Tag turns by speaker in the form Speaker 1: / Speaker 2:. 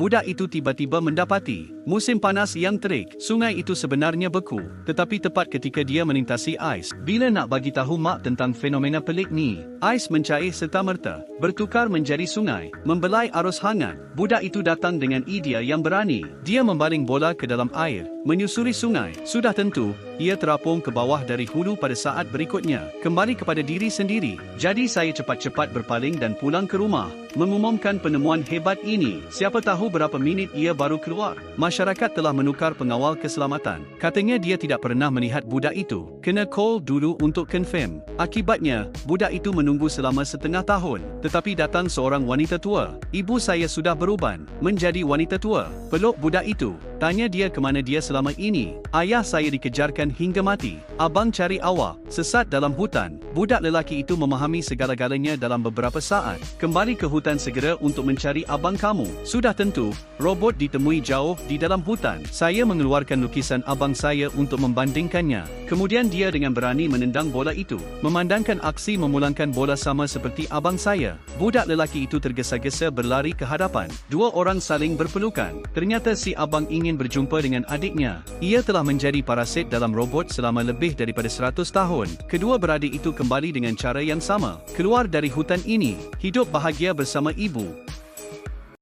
Speaker 1: budak itu tiba-tiba mendapati musim panas yang terik. Sungai itu sebenarnya beku, tetapi tepat ketika dia melintasi ais. Bila nak bagi tahu mak tentang fenomena pelik ni, ais mencair serta-merta, bertukar menjadi sungai, membelai arus hangat. Budak itu datang dengan idea yang berani. Dia membaling bola ke dalam air, menyusuri sungai. Sudah tentu, ia terapung ke bawah dari hulu pada saat berikutnya. Kembali kepada diri sendiri. Jadi saya cepat-cepat berpaling dan pulang ke rumah, mengumumkan penemuan hebat ini. Siapa tahu berapa minit ia baru keluar. Masyarakat telah menukar pengawal keselamatan. Katanya dia tidak pernah melihat budak itu. Kena call dulu untuk confirm. Akibatnya, budak itu menunggu selama setengah tahun. Tetapi datang seorang wanita tua. Ibu saya sudah beruban menjadi wanita tua. Peluk budak itu. Tanya dia ke mana dia selama ini. Ayah saya dikejarkan hingga mati. Abang cari awak. Sesat dalam hutan. Budak lelaki itu memahami segala-galanya dalam beberapa saat. Kembali ke hutan segera untuk mencari abang kamu. Sudah tentu, robot ditemui jauh di dalam hutan. Saya mengeluarkan lukisan abang saya untuk membandingkannya. Kemudian dia dengan berani menendang bola itu. Memandangkan aksi memulangkan bola sama seperti abang saya. Budak lelaki itu tergesa-gesa berlari ke hadapan. Dua orang saling berpelukan. Ternyata si abang ingin berjumpa dengan adiknya. Ia telah menjadi parasit dalam robot selama lebih daripada 100 tahun. Kedua beradik itu kembali dengan cara yang sama. Keluar dari hutan ini, hidup bahagia bersama ibu,